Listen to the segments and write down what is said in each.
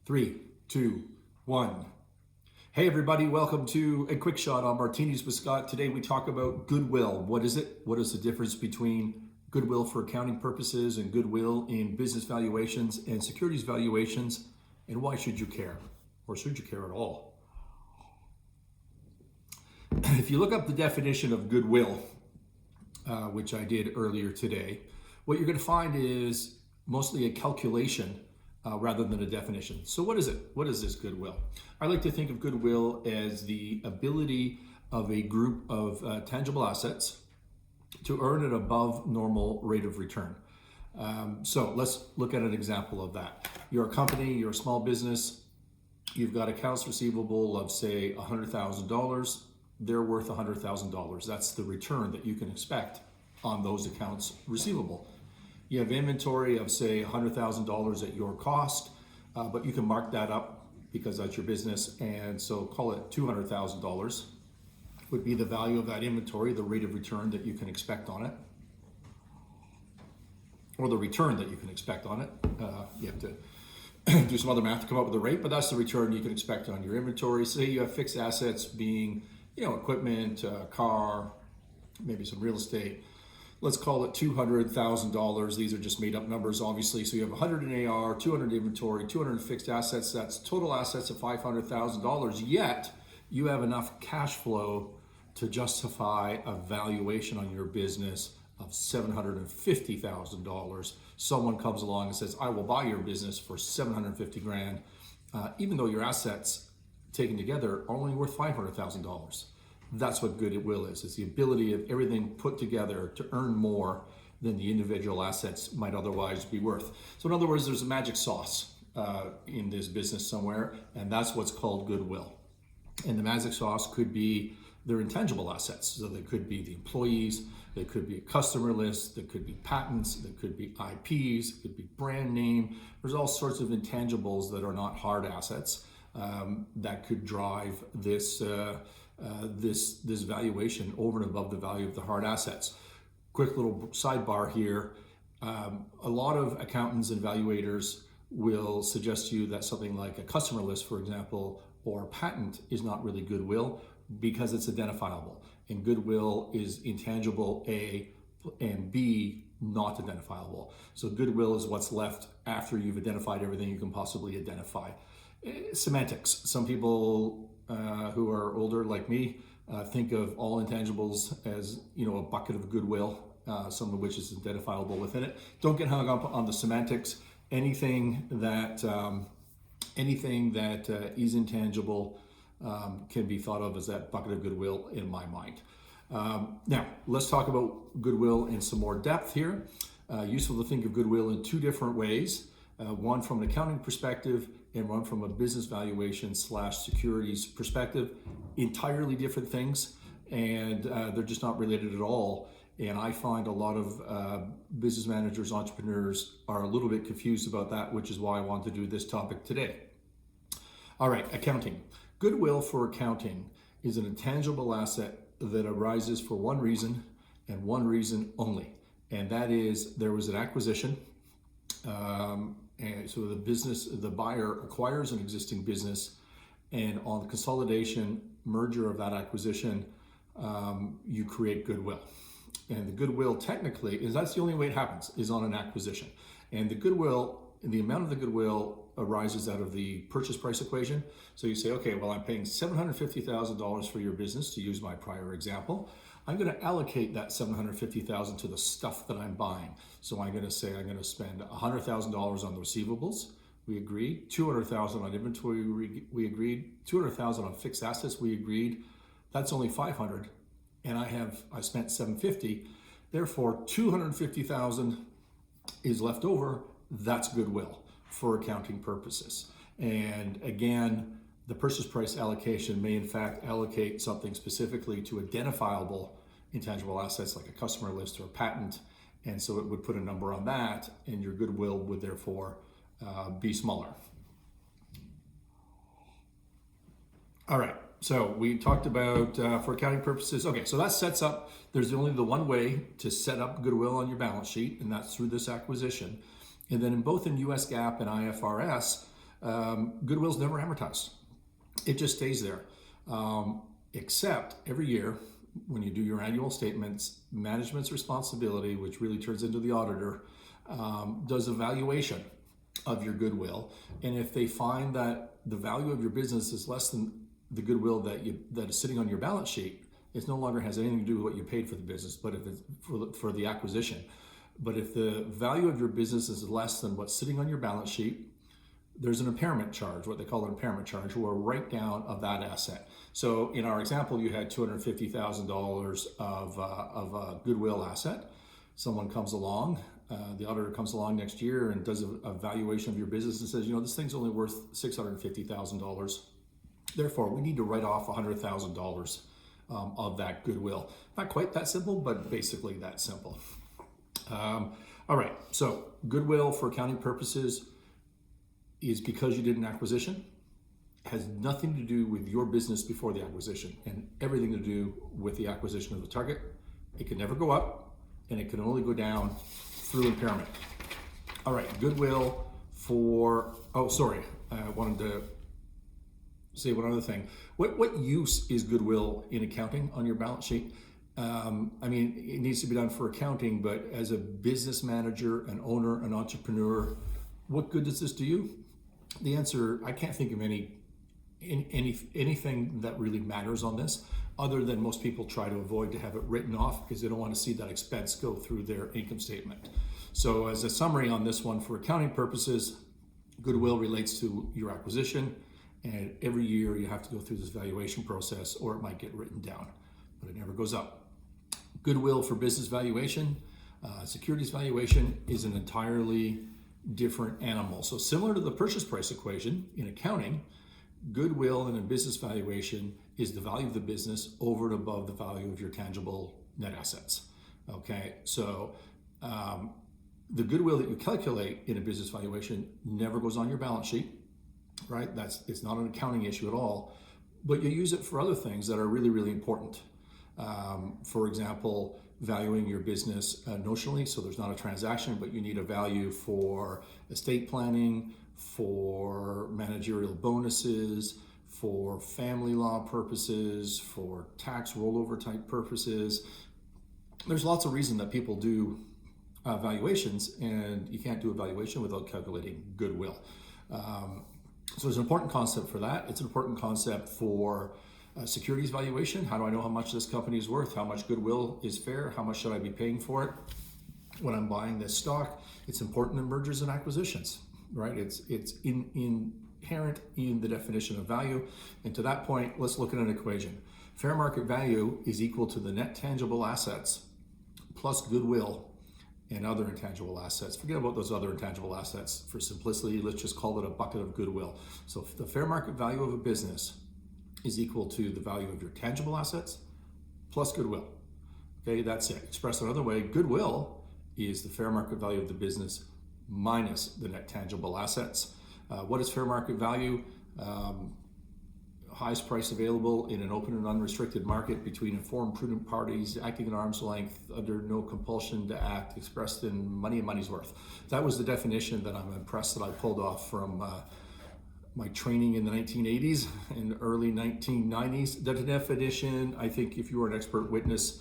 Three, two, one. Hey everybody, welcome to a quick shot on Martinis with Scott. Today we talk about goodwill. What is it? What is the difference between goodwill for accounting purposes and goodwill in business valuations and securities valuations? And why should you care? Or should you care at all? If you look up the definition of goodwill, which I did earlier today, what you're going to find is mostly a calculation rather than a definition. So what is it? What is this goodwill? I like to think of goodwill as the ability of a group of tangible assets to earn an above normal rate of return. So let's look at an example of that. You're a company, you're a small business, you've got accounts receivable of say $100,000. They're worth $100,000. That's the return that you can expect on those accounts receivable. You have inventory of say $100,000 at your cost, but you can mark that up because that's your business, and so call it $200,000 would be the value of that inventory, the rate of return that you can expect on it, or the return that you can expect on it. You have to do some other math to come up with the rate, but that's the return you can expect on your inventory. Say you have fixed assets being, equipment, car, maybe some real estate. Let's call it $200,000. These are just made up numbers, obviously. So you have 100 in AR, 200 inventory, 200 fixed assets. That's total assets of $500,000. Yet you have enough cash flow to justify a valuation on your business of $750,000. Someone comes along and says, "I will buy your business for 750 grand," even though your assets taken together are only worth $500,000. That's what goodwill is. It's the ability of everything put together to earn more than the individual assets might otherwise be worth. So in other words, there's a magic sauce in this business somewhere, and that's what's called goodwill. And the magic sauce could be their intangible assets. So they could be the employees, they could be a customer list, there could be patents, there could be IPs, it could be brand name. There's all sorts of intangibles that are not hard assets that could drive this valuation over and above the value of the hard assets. Quick little sidebar here. A lot of accountants and valuators will suggest to you that something like a customer list, for example, or a patent is not really goodwill because it's identifiable. And goodwill is intangible, A, and B, not identifiable. So goodwill is what's left after you've identified everything you can possibly identify. Semantics. Some people who are older like me think of all intangibles as a bucket of goodwill, some of which is identifiable within it. Don't get hung up on the semantics. Anything that is intangible can be thought of as that bucket of goodwill in my mind. Now let's talk about goodwill in some more depth here. Useful to think of goodwill in two different ways. One from an accounting perspective and one from a business valuation / securities perspective. Entirely different things, and they're just not related at all. And I find a lot of business managers, entrepreneurs are a little bit confused about that, which is why I want to do this topic today. All right, accounting. Goodwill for accounting is an intangible asset that arises for one reason and one reason only, and that is there was an acquisition. And so the buyer acquires an existing business, and on the consolidation merger of that acquisition, you create goodwill. And the goodwill technically that's the only way it happens, is on an acquisition. And the amount of the goodwill arises out of the purchase price equation. So you say, okay, well, I'm paying $750,000 for your business, to use my prior example. I'm going to allocate that $750,000 to the stuff that I'm buying. So I'm going to say I'm going to spend $100,000 on the receivables. We agreed. $200,000 on inventory. We agreed. $200,000 on fixed assets. We agreed. That's only $500,000, and I spent $750,000. Therefore, $250,000 is left over. That's goodwill for accounting purposes. And again, the purchase price allocation may in fact allocate something specifically to identifiable intangible assets like a customer list or a patent, and so it would put a number on that, and your goodwill would therefore be smaller. All right, so we talked about for accounting purposes. Okay, so that sets up, there's only the one way to set up goodwill on your balance sheet, and that's through this acquisition. And then both in US GAAP and IFRS, Goodwill's never amortized. It just stays there. Except every year when you do your annual statements, management's responsibility, which really turns into the auditor, does a valuation of your goodwill. And if they find that the value of your business is less than the goodwill that is sitting on your balance sheet, it no longer has anything to do with what you paid for the business, but if it's for the acquisition. But if the value of your business is less than what's sitting on your balance sheet, there's an impairment charge, what they call an impairment charge, or a write down of that asset. So in our example, you had $250,000 of a goodwill asset. Someone comes along, the auditor comes along next year and does a valuation of your business and says, this thing's only worth $650,000. Therefore, we need to write off $100,000 of that goodwill. Not quite that simple, but basically that simple. All right, so goodwill for accounting purposes is because you did an acquisition, has nothing to do with your business before the acquisition and everything to do with the acquisition of the target. It can never go up and it can only go down through impairment. All right, goodwill for, I wanted to say one other thing. What use is goodwill in accounting on your balance sheet? It needs to be done for accounting, but as a business manager, an owner, an entrepreneur, what good does this do you? The answer, I can't think of anything that really matters on this, other than most people try to avoid to have it written off because they don't want to see that expense go through their income statement. So as a summary on this one, for accounting purposes, goodwill relates to your acquisition, and every year you have to go through this valuation process or it might get written down, but it never goes up. Goodwill for business valuation, securities valuation is an entirely different animal. So similar to the purchase price equation in accounting, goodwill in a business valuation is the value of the business over and above the value of your tangible net assets. Okay, so the goodwill that you calculate in a business valuation never goes on your balance sheet, right? It's not an accounting issue at all, but you use it for other things that are really, really important. For example, valuing your business notionally, so there's not a transaction, but you need a value for estate planning, for managerial bonuses, for family law purposes, for tax rollover type purposes. There's lots of reasons that people do valuations, and you can't do a valuation without calculating goodwill. So it's an important concept for that. It's an important concept for securities valuation. How do I know how much this company is worth? How much goodwill is fair? How much should I be paying for it when I'm buying this stock? It's important in mergers and acquisitions, right? It's inherent in the definition of value. And to that point, let's look at an equation. Fair market value is equal to the net tangible assets plus goodwill and other intangible assets. Forget about those other intangible assets. For simplicity, let's just call it a bucket of goodwill. So if the fair market value of a business is equal to the value of your tangible assets plus goodwill. Okay, that's it. Expressed another way, goodwill is the fair market value of the business minus the net tangible assets. What is fair market value? Highest price available in an open and unrestricted market between informed, prudent parties acting at arm's length under no compulsion to act, expressed in money and money's worth. That was the definition that I'm impressed that I pulled off from my training in the 1980s and early 1990s. The definition, I think if you were an expert witness,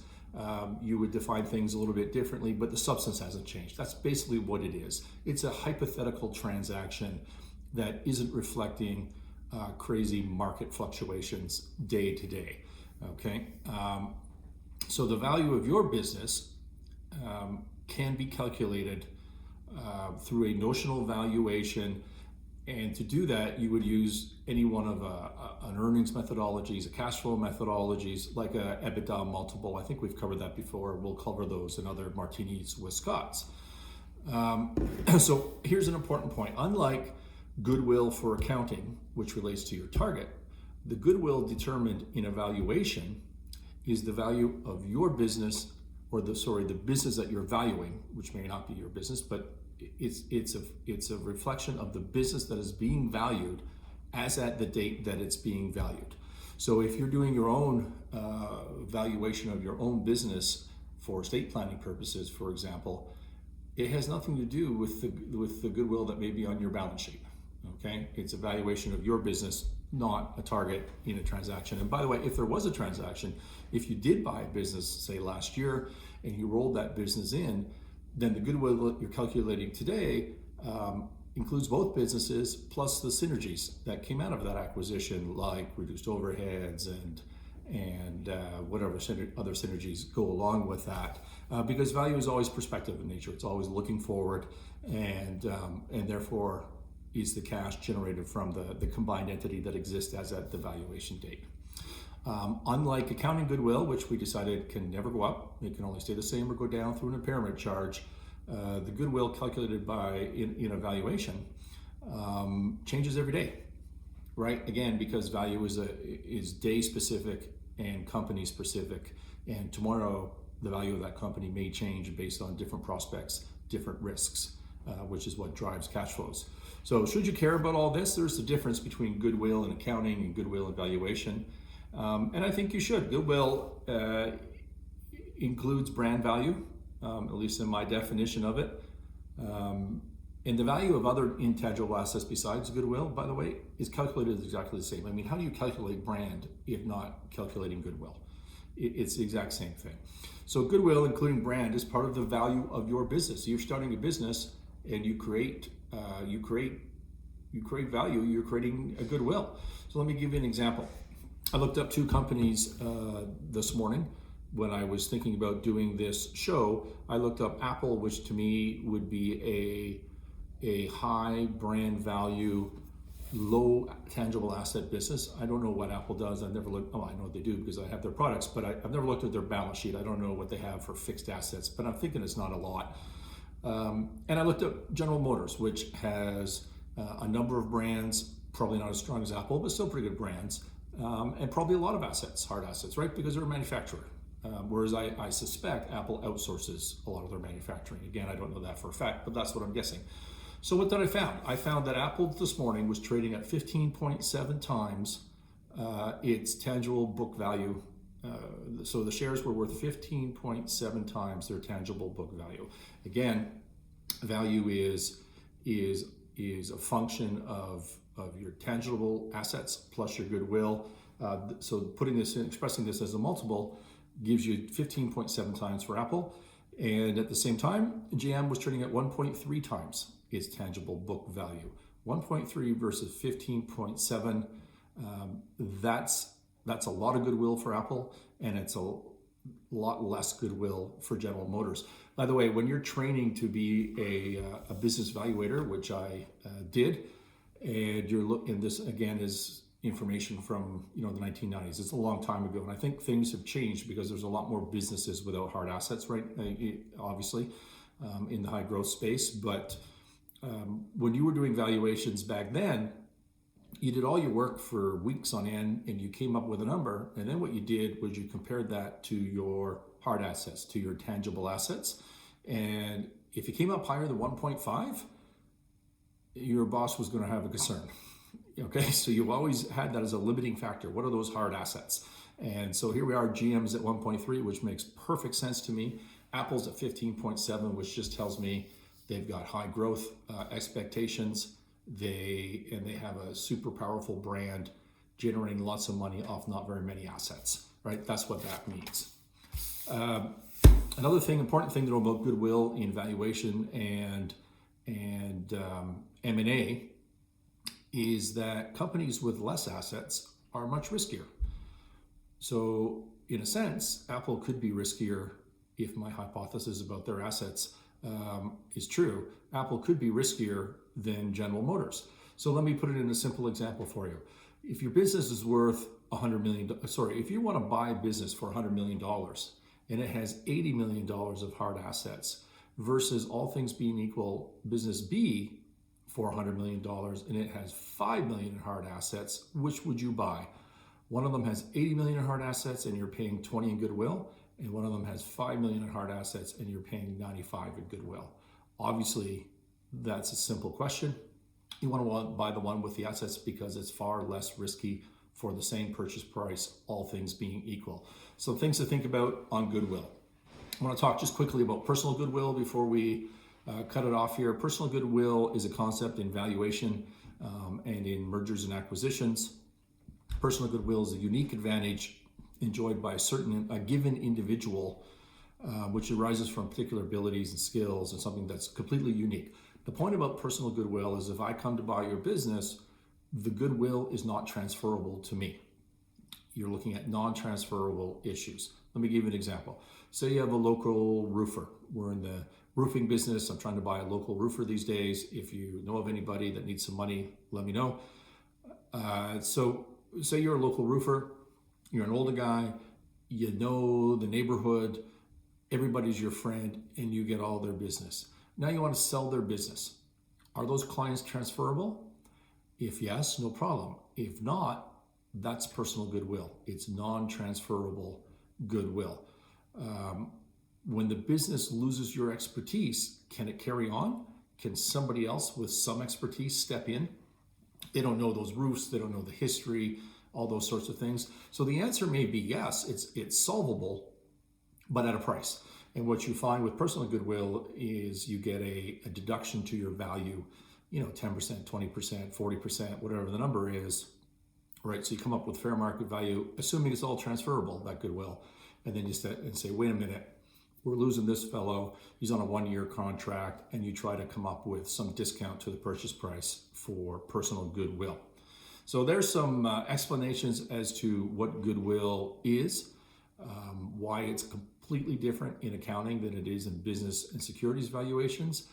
you would define things a little bit differently, but the substance hasn't changed. That's basically what it is. It's a hypothetical transaction that isn't reflecting crazy market fluctuations day to day, okay? So the value of your business can be calculated through a notional valuation. And to do that, you would use any one of an earnings methodologies, a cash flow methodologies, like a EBITDA multiple. I think we've covered that before. We'll cover those in other martinis with Scots. So here's an important point. Unlike goodwill for accounting, which relates to your target, the goodwill determined in a valuation is the value of your business, or the business that you're valuing, which may not be your business, but it's a reflection of the business that is being valued as at the date that it's being valued. So if you're doing your own valuation of your own business for estate planning purposes, for example, it has nothing to do with the goodwill that may be on your balance sheet. okay? It's a valuation of your business, not a target in a transaction. And by the way, if there was a transaction, if you did buy a business, say last year, and you rolled that business in, then the goodwill that you're calculating today includes both businesses plus the synergies that came out of that acquisition, like reduced overheads and whatever other synergies go along with that. Because value is always perspective in nature. It's always looking forward, and therefore is the cash generated from the combined entity that exists as at the valuation date. Unlike accounting goodwill, which we decided can never go up, it can only stay the same or go down through an impairment charge, the goodwill calculated in a valuation changes every day, right? Again, because value is day specific and company specific, and tomorrow the value of that company may change based on different prospects, different risks, which is what drives cash flows. So should you care about all this? There's the difference between goodwill and accounting and goodwill and valuation. And I think you should. Goodwill includes brand value, at least in my definition of it. And the value of other intangible assets besides goodwill, by the way, is calculated exactly the same. I mean, how do you calculate brand if not calculating goodwill? It's the exact same thing. So goodwill, including brand, is part of the value of your business. You're starting a business and you create value. You're creating a goodwill. So let me give you an example. I looked up two companies this morning when I was thinking about doing this show. I looked up Apple, which to me would be a high brand value, low tangible asset business. I don't know what Apple does. I've never looked. Oh, I know what they do because I have their products, but I've never looked at their balance sheet. I don't know what they have for fixed assets, but I'm thinking it's not a lot. And I looked up General Motors, which has a number of brands, probably not as strong as Apple, but still pretty good brands, and probably a lot of assets, hard assets, right? Because they're a manufacturer. Whereas I suspect Apple outsources a lot of their manufacturing. Again, I don't know that for a fact, but that's what I'm guessing. So what did I found? I found that Apple this morning was trading at 15.7 times its tangible book value. So the shares were worth 15.7 times their tangible book value. Again, value is a function of your tangible assets plus your goodwill. So putting this in, expressing this as a multiple, gives you 15.7 times for Apple. And at the same time, GM was trading at 1.3 times its tangible book value. 1.3 versus 15.7. That's a lot of goodwill for Apple, and it's a lot less goodwill for General Motors. By the way, when you're training to be a business valuator, which I did, and you're looking, this again is information from the 1990s. It's a long time ago, and I think things have changed because there's a lot more businesses without hard assets, right? Obviously, in the high growth space. But when you were doing valuations back then, you did all your work for weeks on end, and you came up with a number. And then what you did was you compared that to your hard assets, to your tangible assets. And if you came up higher than 1.5, your boss was going to have a concern. Okay, so you've always had that as a limiting factor. What are those hard assets? And so here we are, GM's at 1.3, which makes perfect sense to me. Apple's at 15.7, which just tells me they've got high growth expectations. They have a super powerful brand generating lots of money off not very many assets, right? That's what that means. Another important thing to know about goodwill in valuation and M&A is that companies with less assets are much riskier. So in a sense, Apple could be riskier if my hypothesis about their assets is true. Apple could be riskier than General Motors. So let me put it in a simple example for you. If your business is worth $100 million, if you want to buy a business for $100 million and it has $80 million of hard assets versus, all things being equal, business B for $100 million and it has $5 million in hard assets, which would you buy? One of them has $80 million in hard assets and you're paying 20 in goodwill, and one of them has $5 million in hard assets and you're paying 95 in goodwill. Obviously, that's a simple question. You want to buy the one with the assets because it's far less risky for the same purchase price, all things being equal. So things to think about on goodwill. I want to talk just quickly about personal goodwill before we cut it off here. Personal goodwill is a concept in valuation and in mergers and acquisitions. Personal goodwill is a unique advantage enjoyed by a given individual, which arises from particular abilities and skills and something that's completely unique. The point about personal goodwill is if I come to buy your business, the goodwill is not transferable to me. You're looking at non-transferable issues. Let me give you an example. Say you have a local roofer. We're in the roofing business. I'm trying to buy a local roofer these days. If you know of anybody that needs some money, let me know. So say you're a local roofer, you're an older guy, you know the neighborhood, everybody's your friend, and you get all their business. Now you want to sell their business. Are those clients transferable? If yes, no problem. If not, that's personal goodwill. It's non-transferable goodwill. When the business loses your expertise, can it carry on? Can somebody else with some expertise step in? They don't know those roofs, they don't know the history, all those sorts of things. So the answer may be yes, it's solvable, but at a price. And what you find with personal goodwill is you get a deduction to your value, 10%, 20%, 40%, whatever the number is, right? So you come up with fair market value, assuming it's all transferable, that goodwill. And then you say, wait a minute, we're losing this fellow, he's on a 1-year contract, and you try to come up with some discount to the purchase price for personal goodwill. So there's some explanations as to what goodwill is, why it's completely different in accounting than it is in business and securities valuations,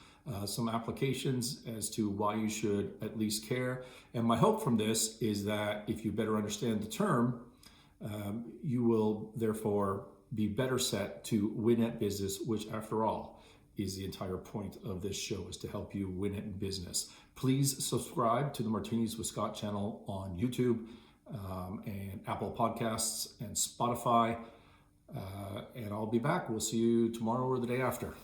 some applications as to why you should at least care. And my hope from this is that if you better understand the term, you will therefore be better set to win at business, which after all is the entire point of this show, is to help you win at business. Please subscribe to the Martinis with Scott channel on YouTube and Apple Podcasts and Spotify. And I'll be back. We'll see you tomorrow or the day after.